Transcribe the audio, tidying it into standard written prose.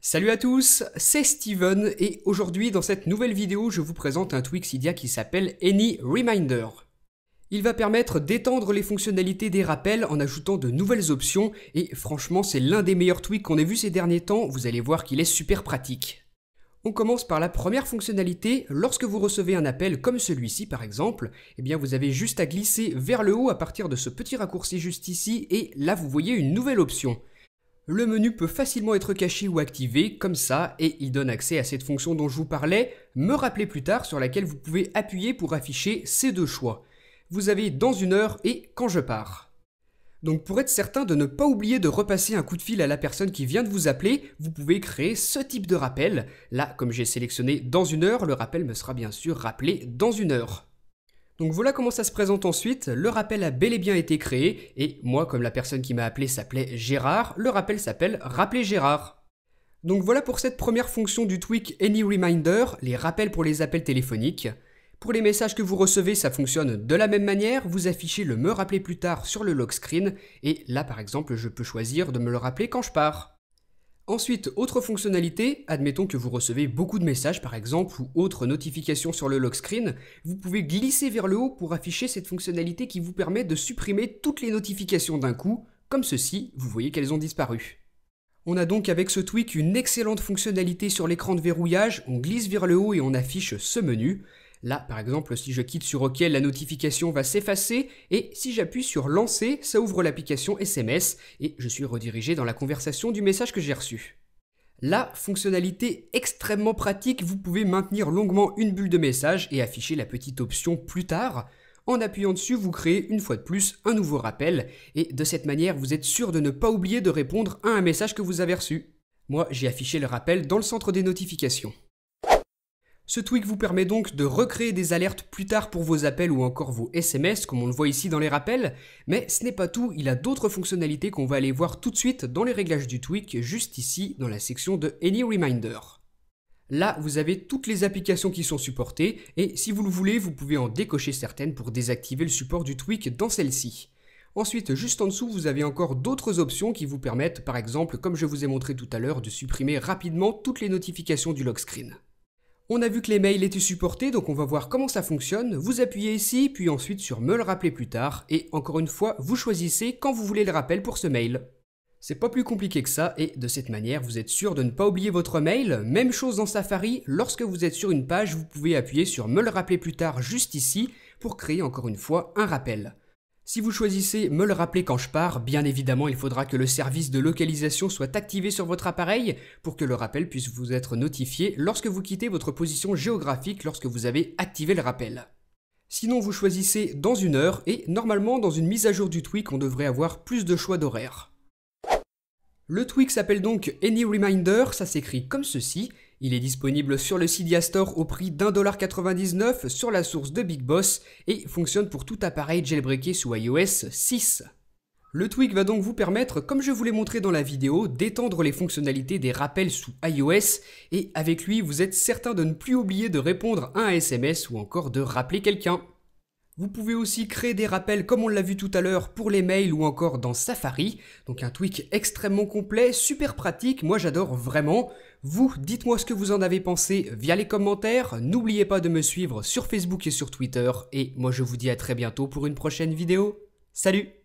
Salut à tous, c'est Steven et aujourd'hui dans cette nouvelle vidéo je vous présente un tweak Cydia qui s'appelle Any Reminder. Il va permettre d'étendre les fonctionnalités des rappels en ajoutant de nouvelles options et franchement c'est l'un des meilleurs tweaks qu'on ait vu ces derniers temps, vous allez voir qu'il est super pratique. On commence par la première fonctionnalité, lorsque vous recevez un appel comme celui-ci par exemple, eh bien vous avez juste à glisser vers le haut à partir de ce petit raccourci juste ici et là vous voyez une nouvelle option. Le menu peut facilement être caché ou activé comme ça et il donne accès à cette fonction dont je vous parlais, me rappeler plus tard, sur laquelle vous pouvez appuyer pour afficher ces deux choix. Vous avez dans une heure et quand je pars. Donc pour être certain de ne pas oublier de repasser un coup de fil à la personne qui vient de vous appeler, vous pouvez créer ce type de rappel. Là, comme j'ai sélectionné dans une heure, le rappel me sera bien sûr rappelé dans une heure. Donc voilà comment ça se présente ensuite, le rappel a bel et bien été créé, et moi comme la personne qui m'a appelé s'appelait Gérard, le rappel s'appelle Rappeler Gérard. Donc voilà pour cette première fonction du tweak Any Reminder, les rappels pour les appels téléphoniques. Pour les messages que vous recevez, ça fonctionne de la même manière, vous affichez le me rappeler plus tard sur le lock screen, et là par exemple je peux choisir de me le rappeler quand je pars. Ensuite, autre fonctionnalité, admettons que vous recevez beaucoup de messages par exemple ou autres notifications sur le lock screen, vous pouvez glisser vers le haut pour afficher cette fonctionnalité qui vous permet de supprimer toutes les notifications d'un coup, comme ceci, vous voyez qu'elles ont disparu. On a donc avec ce tweak une excellente fonctionnalité sur l'écran de verrouillage, on glisse vers le haut et on affiche ce menu. Là, par exemple, si je quitte sur OK, la notification va s'effacer et si j'appuie sur Lancer, ça ouvre l'application SMS et je suis redirigé dans la conversation du message que j'ai reçu. Là, fonctionnalité extrêmement pratique, vous pouvez maintenir longuement une bulle de message et afficher la petite option plus tard. En appuyant dessus, vous créez une fois de plus un nouveau rappel et de cette manière, vous êtes sûr de ne pas oublier de répondre à un message que vous avez reçu. Moi, j'ai affiché le rappel dans le centre des notifications. Ce tweak vous permet donc de recréer des alertes plus tard pour vos appels ou encore vos SMS, comme on le voit ici dans les rappels, mais ce n'est pas tout, il a d'autres fonctionnalités qu'on va aller voir tout de suite dans les réglages du tweak, juste ici dans la section de Any Reminder. Là, vous avez toutes les applications qui sont supportées, et si vous le voulez, vous pouvez en décocher certaines pour désactiver le support du tweak dans celle-ci. Ensuite, juste en dessous, vous avez encore d'autres options qui vous permettent, par exemple, comme je vous ai montré tout à l'heure, de supprimer rapidement toutes les notifications du lock screen. On a vu que les mails étaient supportés, donc on va voir comment ça fonctionne. Vous appuyez ici, puis ensuite sur me le rappeler plus tard, et encore une fois, vous choisissez quand vous voulez le rappel pour ce mail. C'est pas plus compliqué que ça, et de cette manière, vous êtes sûr de ne pas oublier votre mail. Même chose dans Safari, lorsque vous êtes sur une page, vous pouvez appuyer sur me le rappeler plus tard juste ici, pour créer encore une fois un rappel. Si vous choisissez me le rappeler quand je pars, bien évidemment il faudra que le service de localisation soit activé sur votre appareil pour que le rappel puisse vous être notifié lorsque vous quittez votre position géographique lorsque vous avez activé le rappel. Sinon vous choisissez dans une heure et normalement dans une mise à jour du tweak on devrait avoir plus de choix d'horaire. Le tweak s'appelle donc Any Reminder, ça s'écrit comme ceci. Il est disponible sur le Cydia Store au prix d'1,99$ sur la source de Big Boss et fonctionne pour tout appareil jailbreaké sous iOS 6. Le tweak va donc vous permettre, comme je vous l'ai montré dans la vidéo, d'étendre les fonctionnalités des rappels sous iOS et avec lui vous êtes certain de ne plus oublier de répondre à un SMS ou encore de rappeler quelqu'un. Vous pouvez aussi créer des rappels comme on l'a vu tout à l'heure pour les mails ou encore dans Safari. Donc un tweak extrêmement complet, super pratique, moi j'adore vraiment. Vous, dites-moi ce que vous en avez pensé via les commentaires. N'oubliez pas de me suivre sur Facebook et sur Twitter. Et moi je vous dis à très bientôt pour une prochaine vidéo. Salut!